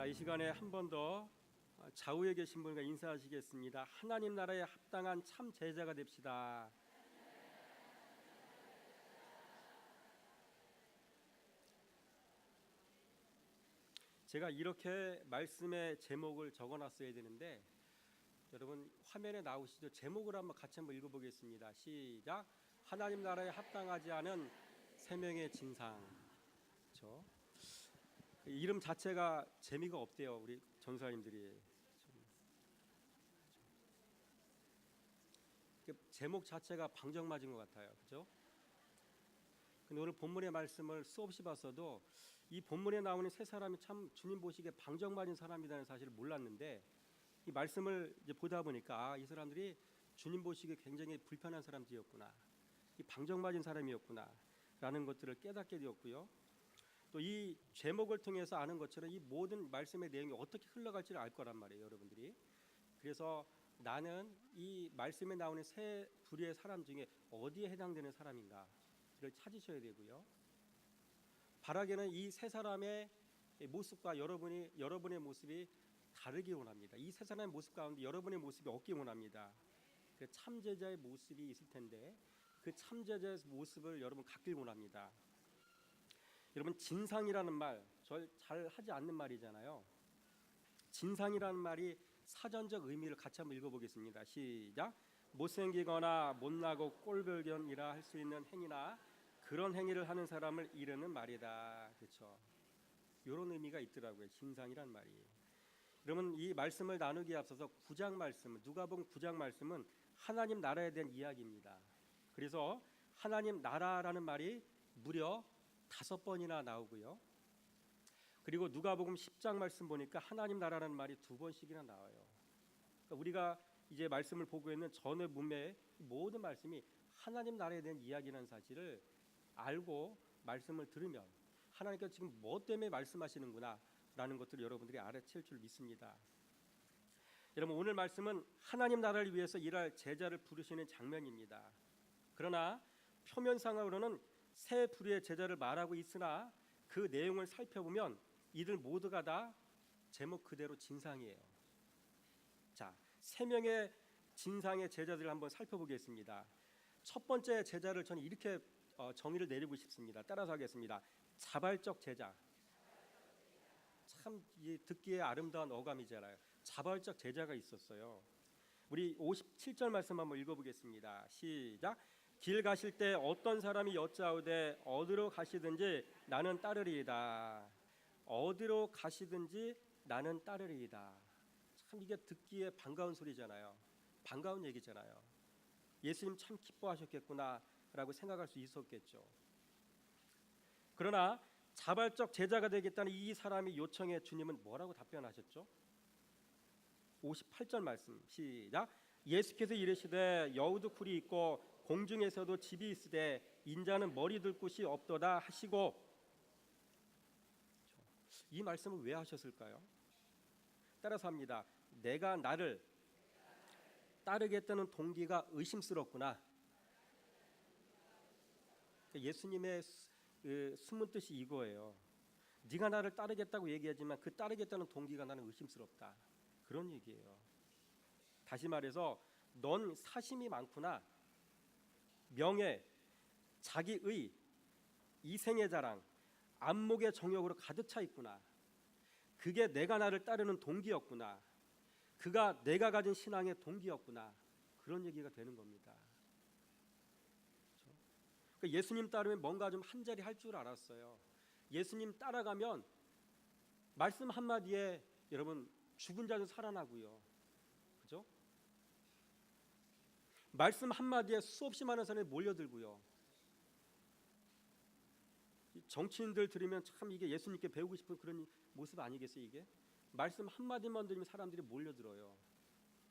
이 시간에 한 번 더 좌우에 계신 분과 인사하시겠습니다. 하나님 나라에 합당한 참 제자가 됩시다. 제가 이렇게 말씀의 제목을 적어놨어야 되는데 여러분 화면에 나오시죠? 제목을 같이 한번 읽어보겠습니다. 시작. 하나님 나라에 합당하지 않은 세 명의 진상. 그렇죠? 이름 자체가 재미가 없대요. 우리 전사님들이 제목 자체가 방정 맞은 것 같아요. 그렇죠? 근데 오늘 본문의 말씀을 수없이 봤어도 이 본문에 나오는 세 사람이 참 주님 보시기에 방정 맞은 사람이라는 사실을 몰랐는데 이 말씀을 이제 보다 보니까 이 사람들이 주님 보시기에 굉장히 불편한 사람들이었구나, 이 방정 맞은 사람이었구나라는 것들을 깨닫게 되었고요. 또 이 제목을 통해서 아는 것처럼 이 모든 말씀의 내용이 어떻게 흘러갈지를 알 거란 말이에요, 여러분들이. 그래서 나는 이 말씀에 나오는 세 부류의 사람 중에 어디에 해당되는 사람인가를 찾으셔야 되고요. 바라기는 이 세 사람의 모습과 여러분의 모습이 다르기 원합니다. 이 세 사람의 모습 가운데 여러분의 모습이 없기 원합니다. 그 참제자의 모습이 있을 텐데 그 참제자의 모습을 여러분 갖길 원합니다. 여러분, 진상이라는 말 잘 하지 않는 말이잖아요. 진상이라는 말이 사전적 의미를 같이 한번 읽어보겠습니다. 시작. 못생기거나 못나고 꼴불견이라 할 수 있는 행위나 그런 행위를 하는 사람을 이르는 말이다. 그렇죠? 이런 의미가 있더라고요. 진상이란 말이. 여러분, 이 말씀을 나누기에 앞서서 9장 말씀, 누가복음 9장 말씀은 하나님 나라에 대한 이야기입니다. 그래서 하나님 나라라는 말이 무려 5번이나 나오고요. 그리고 누가복음 10장 말씀 보니까 하나님 나라라는 말이 2번씩이나 나와요. 그러니까 우리가 이제 말씀을 보고 있는 전의 문맥의 모든 말씀이 하나님 나라에 대한 이야기라는 사실을 알고 말씀을 들으면 하나님께서 지금 뭐 때문에 말씀하시는구나 라는 것들을 여러분들이 알아챌 줄 믿습니다. 여러분, 오늘 말씀은 하나님 나라를 위해서 일할 제자를 부르시는 장면입니다. 그러나 표면상으로는 세 부류의 제자를 말하고 있으나 그 내용을 살펴보면 이들 모두가 다 제목 그대로 진상이에요. 자, 3명의 진상의 제자들을 한번 살펴보겠습니다. 첫 번째 제자를 저는 이렇게 정의를 내리고 싶습니다. 따라서 하겠습니다. 자발적 제자. 참 듣기에 아름다운 어감이잖아요. 자발적 제자가 있었어요. 우리 57절 말씀 한번 읽어보겠습니다. 시작. 길 가실 때 어떤 사람이 여짜오되 어디로 가시든지 나는 따르리이다. 어디로 가시든지 나는 따르리이다. 참 이게 듣기에 반가운 소리잖아요. 반가운 얘기잖아요. 예수님 참 기뻐하셨겠구나라고 생각할 수 있었겠죠. 그러나 자발적 제자가 되겠다는 이 사람의 요청에 주님은 뭐라고 답변하셨죠? 58절 말씀 시작. 예수께서 이르시되 여우도 굴이 있고 공중에서도 집이 있으되 인자는 머리 둘 곳이 없도다 하시고, 이 말씀을 왜 하셨을까요? 따라서 합니다. 내가 나를 따르겠다는 동기가 의심스럽구나. 예수님의 숨은 뜻이 이거예요. 네가 나를 따르겠다고 얘기하지만 그 따르겠다는 동기가 나는 의심스럽다. 그런 얘기예요. 다시 말해서 넌 사심이 많구나. 명예, 자기의, 이생의 자랑, 안목의 정욕으로 가득 차 있구나. 그게 내가 나를 따르는 동기였구나. 그가 내가 가진 신앙의 동기였구나. 그런 얘기가 되는 겁니다. 그렇죠? 그러니까 예수님 따르면 뭔가 좀 한 자리 할 줄 알았어요. 예수님 따라가면 말씀 한마디에 여러분 죽은 자도 살아나고요. 그죠? 말씀 한마디에 수없이 많은 사람이 몰려들고요. 정치인들 들으면 참 이게 예수님께 배우고 싶은 그런 모습 아니겠어요? 이게 말씀 한마디만 들으면 사람들이 몰려들어요.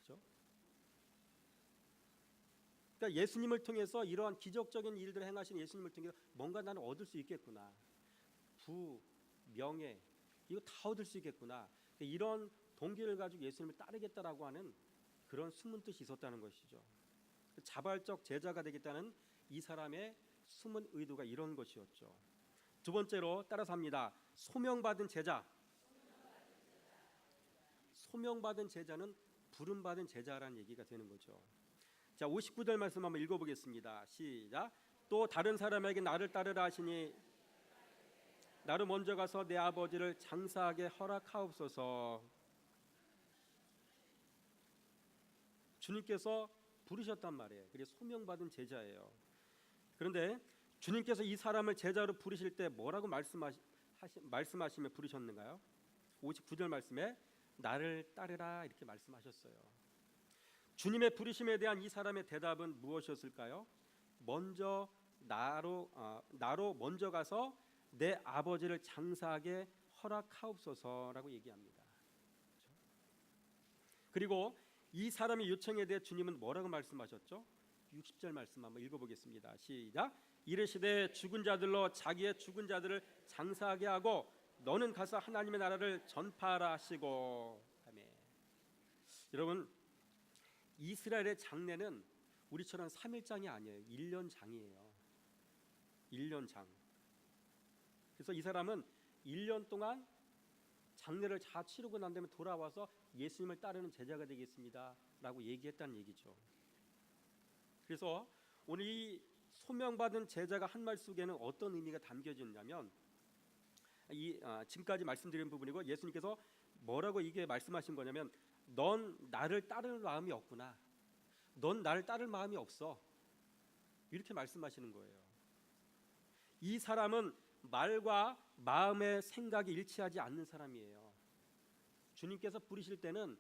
그죠? 그러니까 예수님을 통해서 이러한 기적적인 일들을 행하신 예수님을 통해서 뭔가 나는 얻을 수 있겠구나. 부, 명예 이거 다 얻을 수 있겠구나. 이런 동기를 가지고 예수님을 따르겠다라고 하는 그런 숨은 뜻이 있었다는 것이죠. 자발적 제자가 되겠다는 이 사람의 숨은 의도가 이런 것이었죠. 두 번째로 따라서 합니다. 소명받은 제자. 소명받은 제자는 부름받은 제자라는 얘기가 되는 거죠. 자, 59절 말씀 한번 읽어보겠습니다. 시작. 또 다른 사람에게 나를 따르라 하시니 나로 먼저 가서 내 아버지를 장사하게 허락하옵소서. 주님께서 부르셨단 말이에요. 그게 소명받은 제자예요. 그런데 주님께서 이 사람을 제자로 부르실 때 뭐라고 말씀하시며 부르셨는가요? 59절 말씀에 나를 따르라 이렇게 말씀하셨어요. 주님의 부르심에 대한 이 사람의 대답은 무엇이었을까요? 먼저 나로 먼저 가서 내 아버지를 장사하게 허락하옵소서라고 얘기합니다. 그리고 이 사람의 요청에 대해 주님은 뭐라고 말씀하셨죠? 60절 말씀 한번 읽어보겠습니다. 시작. 이르시되 죽은 자들로 자기의 죽은 자들을 장사하게 하고 너는 가서 하나님의 나라를 전파하라 하시고. 아멘. 여러분, 이스라엘의 장례는 우리처럼 3일장이 아니에요. 1년장이에요. 1년장. 그래서 이 사람은 1년 동안 장례를 다 치르고 난 다음에 돌아와서 예수님을 따르는 제자가 되겠습니다 라고 얘기했다는 얘기죠. 그래서 오늘 이 소명받은 제자가 한 말 속에는 어떤 의미가 담겨졌냐면 지금까지 말씀드린 부분이고, 예수님께서 뭐라고 이게 말씀하신 거냐면 넌 나를 따를 마음이 없구나, 넌 나를 따를 마음이 없어, 이렇게 말씀하시는 거예요. 이 사람은 말과 마음의 생각이 일치하지 않는 사람이에요. 주님께서 부르실 때는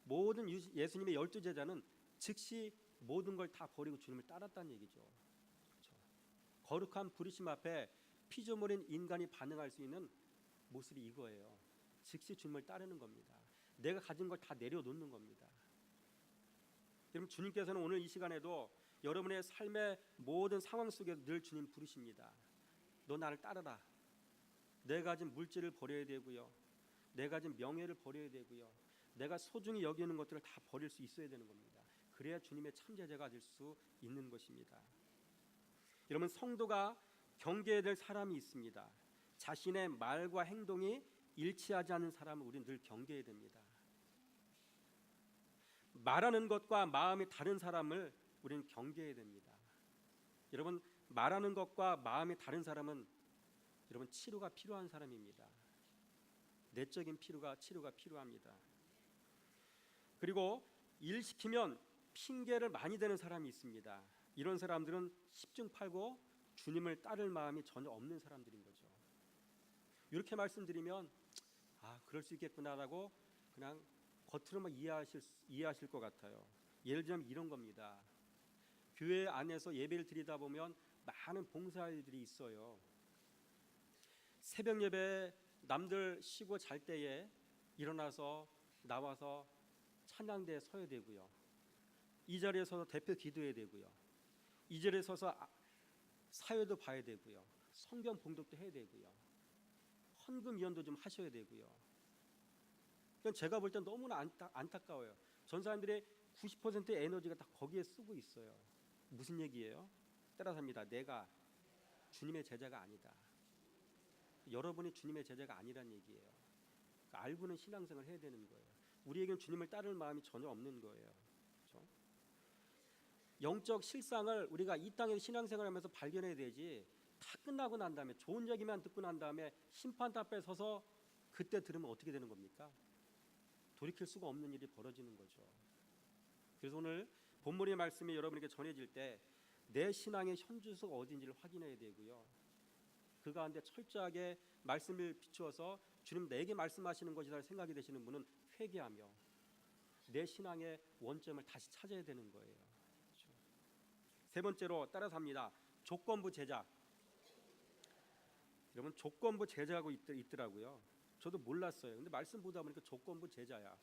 모든 예수님의 12제자는 즉시 모든 걸 다 버리고 주님을 따랐다는 얘기죠. 그렇죠? 거룩한 부르심 앞에 피조물인 인간이 반응할 수 있는 모습이 이거예요. 즉시 주님을 따르는 겁니다. 내가 가진 걸 다 내려놓는 겁니다. 여러분, 주님께서는 오늘 이 시간에도 여러분의 삶의 모든 상황 속에서 늘 주님 부르십니다. 너 나를 따르라. 내가 가진 물질을 버려야 되고요, 내가 가진 명예를 버려야 되고요, 내가 소중히 여기는 것들을 다 버릴 수 있어야 되는 겁니다. 그래야 주님의 참제자가 될 수 있는 것입니다. 여러분, 성도가 경계해야 될 사람이 있습니다. 자신의 말과 행동이 일치하지 않는 사람은 우리는 늘 경계해야 됩니다. 말하는 것과 마음이 다른 사람을 우리는 경계해야 됩니다. 여러분, 말하는 것과 마음이 다른 사람은 여러분 치료가 필요한 사람입니다. 내적인 치료가 필요합니다. 그리고 일 시키면 핑계를 많이 대는 사람이 있습니다. 이런 사람들은 10중 8구 주님을 따를 마음이 전혀 없는 사람들인 거죠. 이렇게 말씀드리면 그럴 수 있겠구나라고 그냥 겉으로만 이해하실 것 같아요. 예를 들면 이런 겁니다. 교회 안에서 예배를 드리다 보면 많은 봉사일들이 있어요. 새벽 예배 남들 쉬고 잘 때에 일어나서 나와서 찬양대에 서야 되고요, 이 자리에 서서 대표 기도해야 되고요, 이 자리에 서서 사회도 봐야 되고요, 성경 봉독도 해야 되고요, 헌금 위원도 좀 하셔야 되고요. 그냥 제가 볼 땐 너무나 안타까워요. 전 사람들의 90%의 에너지가 다 거기에 쓰고 있어요. 무슨 얘기예요? 따라서입니다. 내가 주님의 제자가 아니다. 여러분이 주님의 제자가 아니란 얘기예요. 그러니까 알고는 신앙생활을 해야 되는 거예요. 우리에게는 주님을 따를 마음이 전혀 없는 거예요. 그렇죠? 영적 실상을 우리가 이 땅에서 신앙생활하면서 발견해야 되지, 다 끝나고 난 다음에 좋은 얘기만 듣고 난 다음에 심판대 앞에 서서 그때 들으면 어떻게 되는 겁니까? 돌이킬 수가 없는 일이 벌어지는 거죠. 그래서 오늘 본문의 말씀이 여러분에게 전해질 때 내 신앙의 현주소가 어딘지를 확인해야 되고요, 그 가운데 철저하게 말씀을 비추어서 주님 내게 말씀하시는 것이다 생각이 되시는 분은 회개하며 내 신앙의 원점을 다시 찾아야 되는 거예요. 그렇죠? 세 번째로 따라서 합니다. 조건부 제자. 여러분, 조건부 제자가 있더라고요. 저도 몰랐어요. 근데 말씀 보다 보니까 조건부 제자야.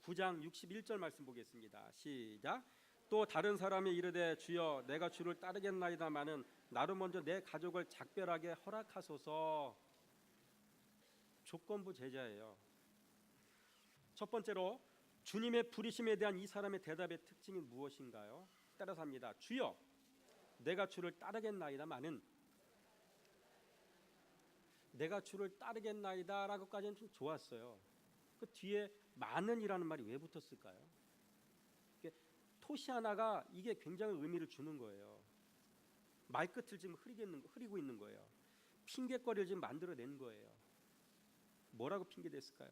9장 61절 말씀 보겠습니다. 시작. 또 다른 사람이 이르되 주여 내가 주를 따르겠나이다마는 나로 먼저 내 가족을 작별하게 허락하소서. 조건부 제자예요. 첫 번째로 주님의 부르심에 대한 이 사람의 대답의 특징이 무엇인가요? 따라서 합니다. 주여 내가 주를 따르겠나이다마는, 내가 주를 따르겠나이다 라고까지는 좀 좋았어요. 그 뒤에 많은이라는 말이 왜 붙었을까요? 토시 하나가 이게 굉장히 의미를 주는 거예요. 말끝을 지금 흐리고 있는 거예요. 핑계거리를 지금 만들어낸 거예요. 뭐라고 핑계댔을까요?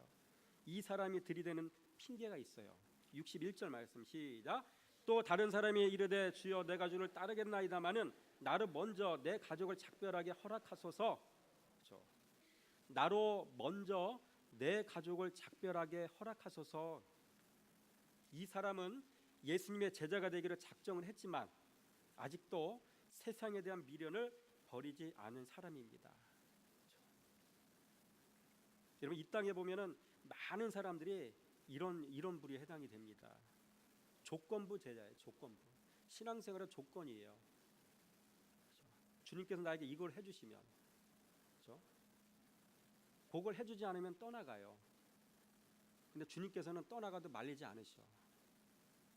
이 사람이 들이대는 핑계가 있어요. 61절 말씀 시작. 또 다른 사람이 이르되 주여 내가 주를 따르겠나이다마는 나로 먼저 내 가족을 작별하게 허락하소서. 그렇죠? 나로 먼저 내 가족을 작별하게 허락하소서. 이 사람은 예수님의 제자가 되기를 작정을 했지만 아직도 세상에 대한 미련을 버리지 않은 사람입니다. 그렇죠? 여러분 이 땅에 보면은 많은 사람들이 이런 부류에 해당이 됩니다. 조건부 제자예요. 조건부. 신앙생활의 조건이에요. 그렇죠? 주님께서 나에게 이걸 해주시면, 그렇죠? 그걸 해주지 않으면 떠나가요. 근데 주님께서는 떠나가도 말리지 않으셔.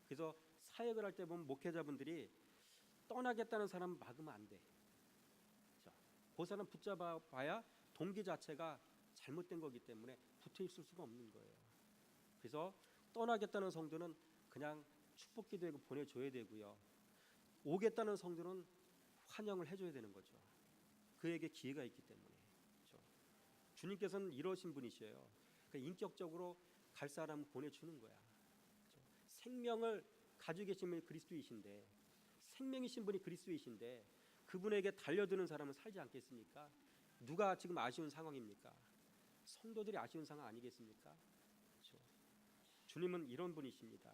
그래서 사역을 할 때 보면 목회자분들이 떠나겠다는 사람은 막으면 안 돼. 그렇죠? 그 사람 붙잡아봐야 동기 자체가 잘못된 거기 때문에 붙어 있을 수가 없는 거예요. 그래서 떠나겠다는 성도는 그냥 축복기도하고 보내줘야 되고요. 오겠다는 성도는 환영을 해줘야 되는 거죠. 그에게 기회가 있기 때문에. 그렇죠? 주님께서는 이러신 분이셔요. 그러니까 인격적으로 갈 사람을 보내주는 거야. 그렇죠? 생명을 가지고 계신 분이 그리스도이신데, 생명이신 분이 그리스도이신데 그분에게 달려드는 사람은 살지 않겠습니까? 누가 지금 아쉬운 상황입니까? 성도들이 아쉬운 상황 아니겠습니까? 그렇죠? 주님은 이런 분이십니다.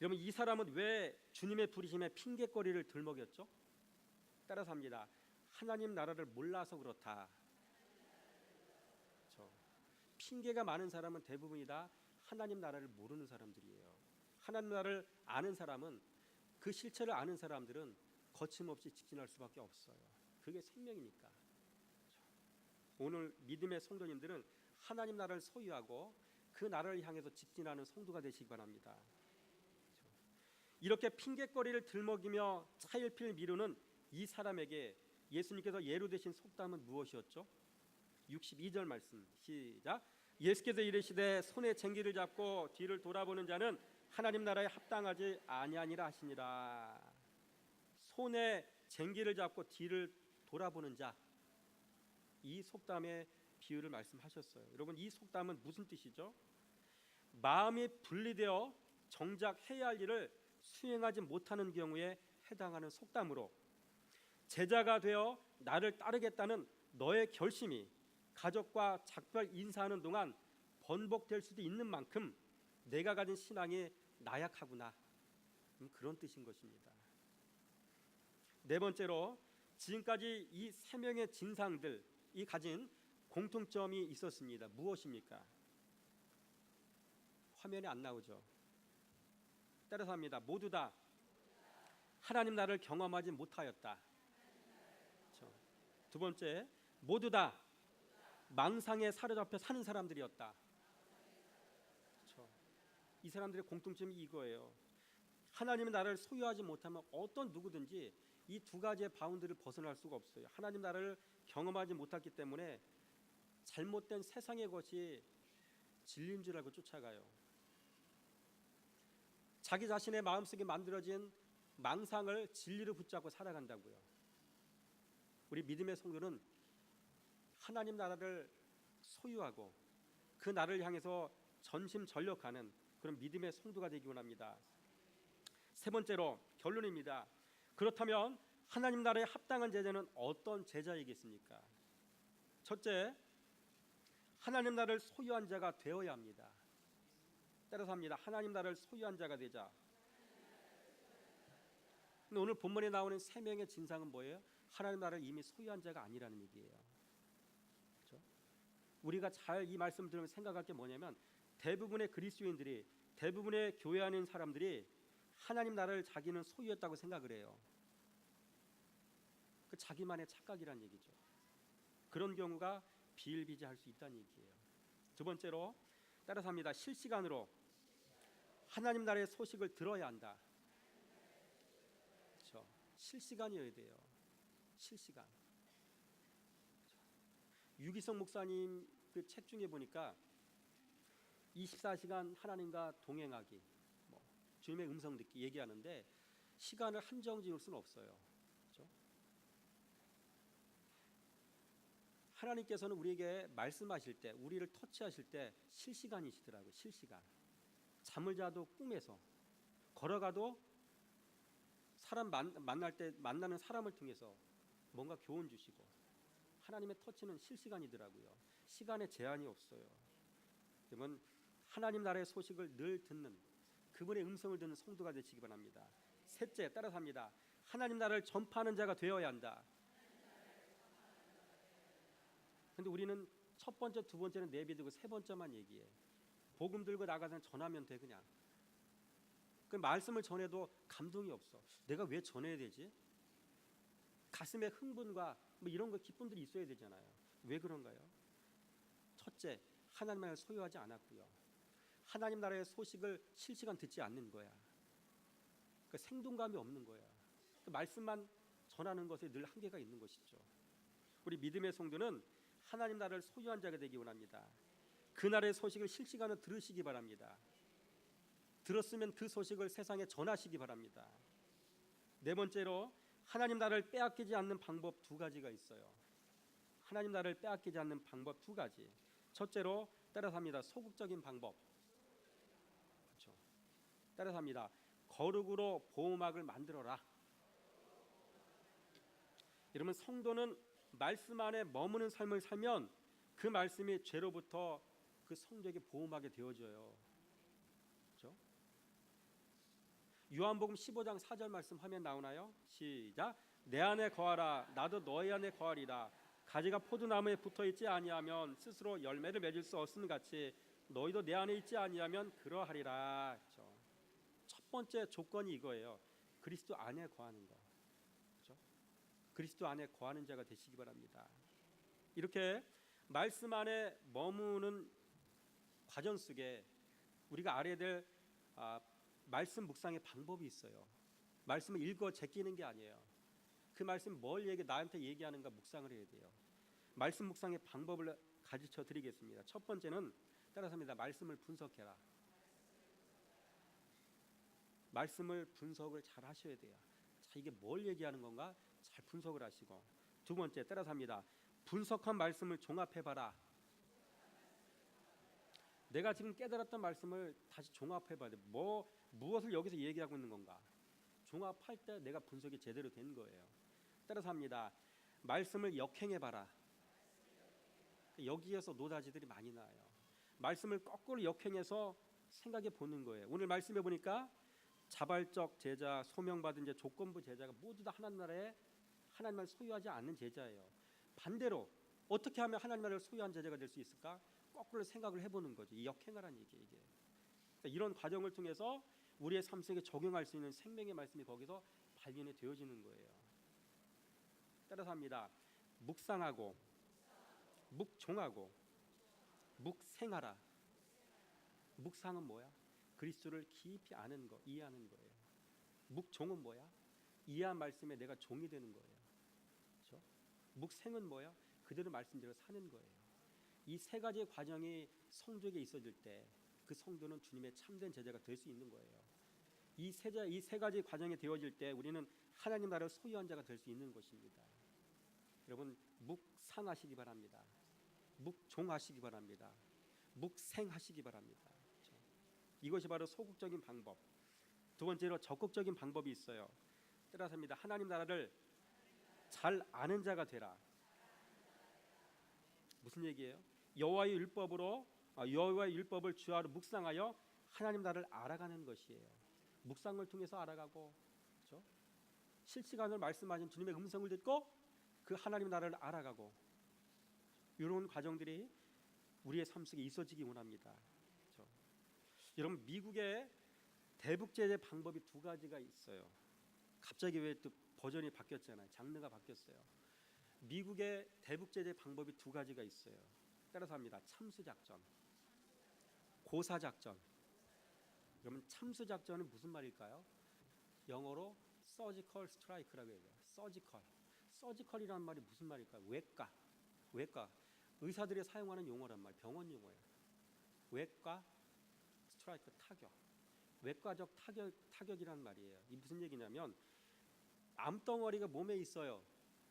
여러분 이 사람은 왜 주님의 부르심에 핑계거리를 들먹였죠? 따라서 합니다. 하나님 나라를 몰라서 그렇다. 그렇죠? 핑계가 많은 사람은 대부분이 다 하나님 나라를 모르는 사람들이에요. 하나님 나라를 아는 사람은, 그 실체를 아는 사람들은 거침없이 직진할 수밖에 없어요. 그게 생명이니까. 그렇죠? 오늘 믿음의 성도님들은 하나님 나라를 소유하고 그 나라를 향해서 직진하는 성도가 되시기 바랍니다. 이렇게 핑계거리를 들먹이며 차일피일 미루는 이 사람에게 예수님께서 예로 되신 속담은 무엇이었죠? 62절 말씀 시작. 예수께서 이르시되 손에 쟁기를 잡고 뒤를 돌아보는 자는 하나님 나라에 합당하지 아니하니라 하시니라. 손에 쟁기를 잡고 뒤를 돌아보는 자, 이 속담의 비유를 말씀하셨어요. 여러분 이 속담은 무슨 뜻이죠? 마음이 분리되어 정작 해야 할 일을 수행하지 못하는 경우에 해당하는 속담으로, 제자가 되어 나를 따르겠다는 너의 결심이 가족과 작별 인사하는 동안 번복될 수도 있는 만큼 내가 가진 신앙이 나약하구나, 그런 뜻인 것입니다. 네 번째로, 지금까지 이 세 명의 진상들이 가진 공통점이 있었습니다. 무엇입니까? 화면에 안 나오죠. 따라서 합니다. 모두 다 하나님 나라를 경험하지 못하였다. 그렇죠. 두 번째, 모두 다 망상에 사로잡혀 사는 사람들이었다. 그렇죠. 이 사람들의 공통점이 이거예요. 하나님의 나라를 소유하지 못하면 어떤 누구든지 이 두 가지의 바운드를 벗어날 수가 없어요. 하나님 나라를 경험하지 못했기 때문에 잘못된 세상의 것이 진리인 줄 알고 쫓아가요. 자기 자신의 마음속에 만들어진 망상을 진리로 붙잡고 살아간다고요. 우리 믿음의 성도는 하나님 나라를 소유하고 그 나라를 향해서 전심전력하는 그런 믿음의 성도가 되기 원합니다. 세 번째로, 결론입니다. 그렇다면 하나님 나라에 합당한 제자는 어떤 제자이겠습니까? 첫째, 하나님 나라를 소유한 자가 되어야 합니다. 따라서 합니다. 하나님 나라를 소유한 자가 되자. 근데 오늘 본문에 나오는 세 명의 진상은 뭐예요? 하나님 나라를 이미 소유한 자가 아니라는 얘기예요. 그렇죠? 우리가 잘 이 말씀 들으면 생각할 게 뭐냐면, 대부분의 그리스도인들이, 대부분의 교회 안에 있는 사람들이 하나님 나라를 자기는 소유했다고 생각을 해요. 그 자기만의 착각이란 얘기죠. 그런 경우가 비일비재할 수 있다는 얘기예요. 두 번째로, 따라서 합니다. 실시간으로 하나님 나라의 소식을 들어야 한다. 그렇죠? 실시간이어야 돼요. 실시간. 그렇죠? 유기성 목사님 그 책 중에 보니까 24시간 하나님과 동행하기, 뭐 주님의 음성 듣기 얘기하는데 시간을 한정 지을 수는 없어요. 그렇죠? 하나님께서는 우리에게 말씀하실 때, 우리를 터치하실 때 실시간이시더라고요. 실시간. 잠을 자도 꿈에서, 걸어가도 사람 만날 때 만나는 사람을 통해서 뭔가 교훈 주시고, 하나님의 터치는 실시간이더라고요. 시간에 제한이 없어요. 그러면 하나님 나라의 소식을 늘 듣는, 그분의 음성을 듣는 성도가 되시기 바랍니다. 셋째, 따라서 합니다. 하나님 나라를 전파하는 자가 되어야 한다. 근데 우리는 첫 번째, 두 번째는 내비두고 세 번째만 얘기해. 복음 들고 나가서 전하면 돼. 그냥 그 말씀을 전해도 감동이 없어. 내가 왜 전해야 되지? 가슴에 흥분과 뭐 이런 거 기쁨들이 있어야 되잖아요. 왜 그런가요? 첫째, 하나님 나라를 소유하지 않았고요. 하나님 나라의 소식을 실시간 듣지 않는 거야. 그 생동감이 없는 거야. 그 말씀만 전하는 것에 늘 한계가 있는 것이죠. 우리 믿음의 성도는 하나님 나라를 소유한 자가 되기 원합니다. 그 나라의 소식을 실시간으로 들으시기 바랍니다. 들었으면 그 소식을 세상에 전하시기 바랍니다. 네 번째로 하나님 나라를 빼앗기지 않는 방법 두 가지가 있어요. 하나님 나라를 빼앗기지 않는 방법 두 가지. 첫째로 따라서 합니다. 소극적인 방법. 그렇죠. 따라서 합니다. 거룩으로 보호막을 만들어라. 여러분, 성도는 말씀 안에 머무는 삶을 살면 그 말씀이 죄로부터 그 성도에게 보호막이 되어져요. 그렇죠? 요한복음 15장 4절 말씀 화면 나오나요? 시작. 내 안에 거하라. 나도 너희 안에 거하리라. 가지가 포도나무에 붙어있지 아니하면 스스로 열매를 맺을 수 없음 같이 너희도 내 안에 있지 아니하면 그러하리라. 그렇죠? 첫 번째 조건이 이거예요. 그리스도 안에 거하는 거. 그렇죠? 그리스도 안에 거하는 자가 되시기 바랍니다. 이렇게 말씀 안에 머무는 과정 속에 우리가 알아야 될 말씀 묵상의 방법이 있어요. 말씀을 읽어 제끼는 게 아니에요. 그 말씀 뭘 나한테 얘기하는가 묵상을 해야 돼요. 말씀 묵상의 방법을 가르쳐 드리겠습니다. 첫 번째는 따라서 합니다. 말씀을 분석해라. 말씀을 분석을 잘 하셔야 돼요. 자, 이게 뭘 얘기하는 건가 잘 분석을 하시고, 두 번째 따라서 합니다. 분석한 말씀을 종합해봐라. 내가 지금 깨달았던 말씀을 다시 종합해봐야 돼. 무엇을 여기서 얘기하고 있는 건가? 종합할 때 내가 분석이 제대로 된 거예요. 따라서 합니다. 말씀을 역행해봐라. 여기에서 노다지들이 많이 나와요. 말씀을 거꾸로 역행해서 생각해 보는 거예요. 오늘 말씀해 보니까 자발적 제자, 소명받은 조건부 제자가 모두 다 하나님 나라에 하나님 나라를 소유하지 않는 제자예요. 반대로 어떻게 하면 하나님 나라를 소유한 제자가 될 수 있을까? 거꾸로 생각을 해보는 거죠. 이 역행하라는 얘기예요. 이게. 그러니까 이런 과정을 통해서 우리의 삶 속에 적용할 수 있는 생명의 말씀이 거기서 발견이 되어지는 거예요. 따라서 합니다. 묵상하고 묵종하고 묵생하라. 묵상은 뭐야? 그리스도를 깊이 아는 거, 이해하는 거예요. 묵종은 뭐야? 이해한 말씀에 내가 종이 되는 거예요. 그렇죠? 묵생은 뭐야? 그대로 말씀대로 사는 거예요. 이 세 가지의 과정이 성도에게 있어질 때 그 성도는 주님의 참된 제자가 될 수 있는 거예요. 이 세 가지 과정이 되어질 때 우리는 하나님 나라를 소유한 자가 될 수 있는 것입니다. 여러분, 묵상하시기 바랍니다. 묵종하시기 바랍니다. 묵생하시기 바랍니다. 그렇죠? 이것이 바로 소극적인 방법. 두 번째로 적극적인 방법이 있어요. 따라서 합니다. 하나님 나라를 잘 아는 자가 되라. 무슨 얘기예요? 여호와의 율법을 주야로 묵상하여 하나님 나라를 알아가는 것이에요. 묵상을 통해서 알아가고, 그렇죠? 실시간으로 말씀하신 주님의 음성을 듣고 그 하나님 나라를 알아가고, 이런 과정들이 우리의 삶 속에 있어지기 원합니다. 그렇죠? 여러분, 미국의 대북제재 방법이 두 가지가 있어요. 갑자기 왜 또 버전이 바뀌었잖아요. 장르가 바뀌었어요. 미국의 대북제재 방법이 두 가지가 있어요. 따라서 합니다. 참수작전, 고사작전. 그러면 참수작전은 무슨 말일까요? 영어로 서지컬 스트라이크라고 해요. 서지컬이라는 말이 무슨 말일까요? 외과. 의사들이 사용하는 용어란 말, 병원 용어예요. 외과 스트라이크, 타격, 외과적 타격이란 말이에요. 이 무슨 얘기냐면 암덩어리가 몸에 있어요.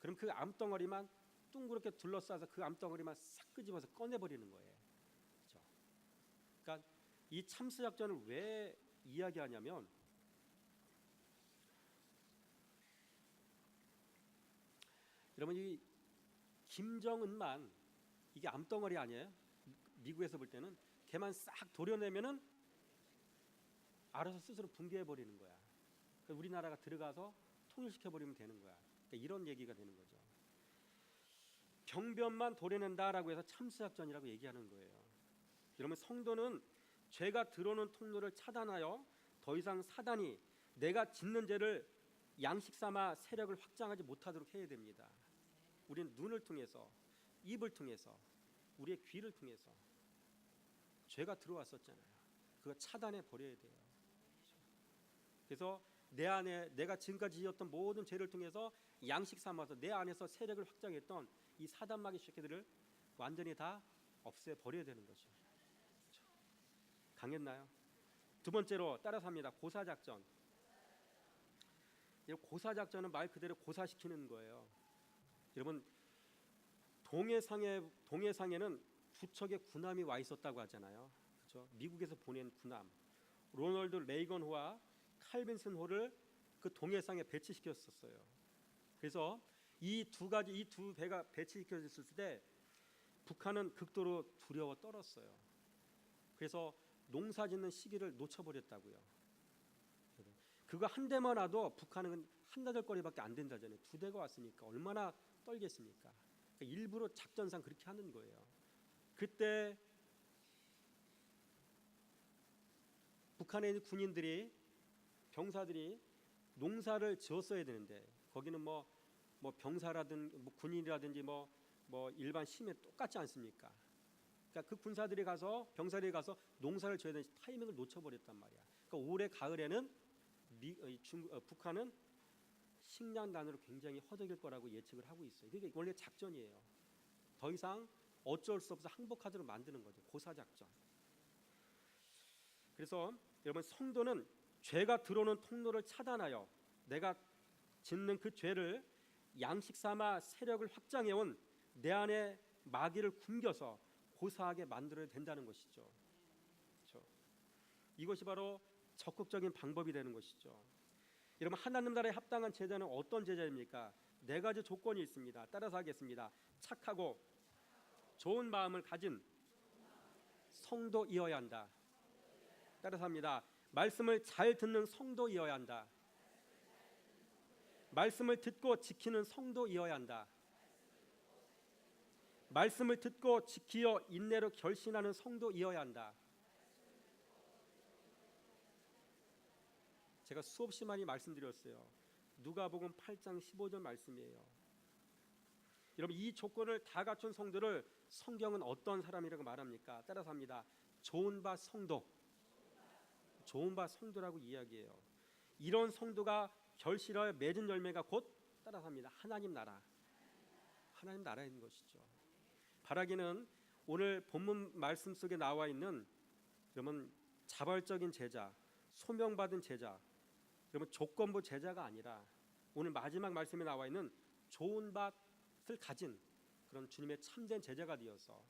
그럼 그 암덩어리만 둥그렇게 둘러싸서 그 암덩어리만 싹 끄집어서 꺼내버리는 거예요. 그렇죠? 그러니까 이 참스 작전을 왜 이야기하냐면 여러분 이 김정은만 이게 암덩어리 아니에요? 미국에서 볼 때는 걔만 싹 도려내면은 알아서 스스로 붕괴해 버리는 거야. 그러니까 우리나라가 들어가서 통일시켜 버리면 되는 거야. 그러니까 이런 얘기가 되는 거죠. 병변만 도려낸다라고 해서 참수작전이라고 얘기하는 거예요. 여러분 성도는 죄가 들어오는 통로를 차단하여 더 이상 사단이 내가 짓는 죄를 양식 삼아 세력을 확장하지 못하도록 해야 됩니다. 우리는 눈을 통해서, 입을 통해서, 우리의 귀를 통해서 죄가 들어왔었잖아요. 그거 차단해 버려야 돼요. 그래서 내 안에 내가 지금까지 지었던 모든 죄를 통해서 양식 삼아서 내 안에서 세력을 확장했던 이 사단마귀 새끼들을 완전히 다 없애 버려야 되는 거죠. 그렇죠? 강했나요? 두 번째로 따라서 합니다. 고사작전. 고사작전은 말 그대로 고사시키는 거예요. 여러분 동해상에는 두 척의 군함이 와 있었다고 하잖아요. 그렇죠? 미국에서 보낸 군함. 로널드 레이건호와 칼빈슨 호를 그 동해상에 배치시켰었어요. 그래서 이 두 배가 배치시켜졌을 때 북한은 극도로 두려워 떨었어요. 그래서 농사짓는 시기를 놓쳐버렸다고요. 그거 한 대만 와도 북한은 한나절거리밖에 안 된다잖아요. 두 대가 왔으니까 얼마나 떨겠습니까? 그러니까 일부러 작전상 그렇게 하는 거예요. 그때 북한에 있는 군인들이 병사들이 농사를 지었어야 되는데 거기는 뭐 병사라든지 뭐 군인이라든지 뭐 일반 시민 똑같지 않습니까? 그러니까 그 병사들이 가서 농사를 지어야 되는 타이밍을 놓쳐버렸단 말이야. 그러니까 올해 가을에는 북한은 식량난으로 굉장히 허덕일 거라고 예측을 하고 있어요. 그게 원래 작전이에요. 더 이상 어쩔 수 없어 항복하도록 만드는 거죠. 고사작전. 그래서 여러분 성도는 죄가 들어오는 통로를 차단하여 내가 짓는 그 죄를 양식 삼아 세력을 확장해온 내 안에 마귀를 굶겨서 고사하게 만들어야 된다는 것이죠. 그렇죠? 이것이 바로 적극적인 방법이 되는 것이죠. 여러분 하나님 나라에 합당한 제자는 어떤 제자입니까? 네 가지 조건이 있습니다. 따라서 하겠습니다. 착하고 좋은 마음을 가진 성도이어야 한다. 따라서 합니다. 말씀을 잘 듣는 성도이어야 한다. 말씀을 듣고 지키는 성도이어야 한다. 말씀을 듣고 지키어 인내로 결신하는 성도이어야 한다. 제가 수없이 많이 말씀드렸어요. 누가복음 8장 15절 말씀이에요. 여러분 이 조건을 다 갖춘 성도를 성경은 어떤 사람이라고 말합니까? 따라서 합니다. 좋은 바 성도. 좋은 바 성도라고 이야기해요. 이런 성도가 결실하여 맺은 열매가 곧 따라서 합니다. 하나님 나라. 하나님 나라인 것이죠. 바라기는 오늘 본문 말씀 속에 나와 있는 여러분 자발적인 제자, 소명받은 제자, 여러분 조건부 제자가 아니라 오늘 마지막 말씀에 나와 있는 좋은 밭을 가진 그런 주님의 참된 제자가 되어서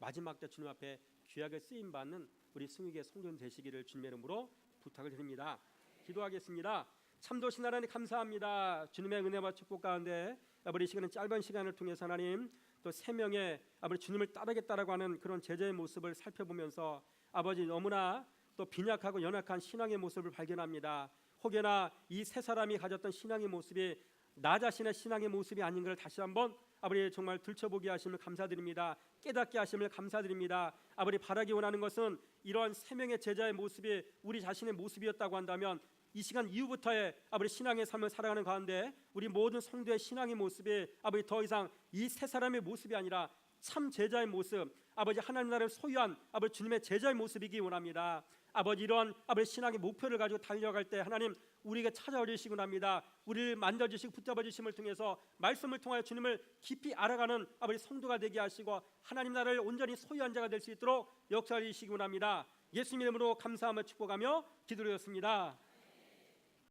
마지막 때 주님 앞에 귀하게 쓰임 받는 우리 승위계 성도님 되시기를 주님의 이름으로 부탁을 드립니다. 기도하겠습니다. 참도신 하나님 감사합니다. 주님의 은혜와 축복 가운데 아버지 시간은 짧은 시간을 통해서 하나님 또 세 명의 아버지 주님을 따르겠다라고 하는 그런 제자의 모습을 살펴보면서 아버지 너무나 또 빈약하고 연약한 신앙의 모습을 발견합니다. 혹여나 이 세 사람이 가졌던 신앙의 모습이 나 자신의 신앙의 모습이 아닌 걸 다시 한번 아버지 정말 들춰보게 하심을 감사드립니다. 깨닫게 하심을 감사드립니다. 아버지 바라기 원하는 것은 이러한 세 명의 제자의 모습이 우리 자신의 모습이었다고 한다면 이 시간 이후부터의 아버지 신앙의 삶을 살아가는 가운데 우리 모든 성도의 신앙의 모습이 아버지 더 이상 이 세 사람의 모습이 아니라 참 제자의 모습, 아버지 하나님 나라를 소유한 아버지 주님의 제자의 모습이기 원합니다. 아버지 이런 아버지 신앙의 목표를 가지고 달려갈 때 하나님 우리에게 찾아와 주시곤 합니다. 우리를 만져주시고 붙잡아 주심을 통해서 말씀을 통하여 주님을 깊이 알아가는 아버지 성도가 되게 하시고 하나님 나라를 온전히 소유한 자가 될 수 있도록 역사해 주시곤 합니다. 예수님 이름으로 감사하며 축복하며 기도드렸습니다.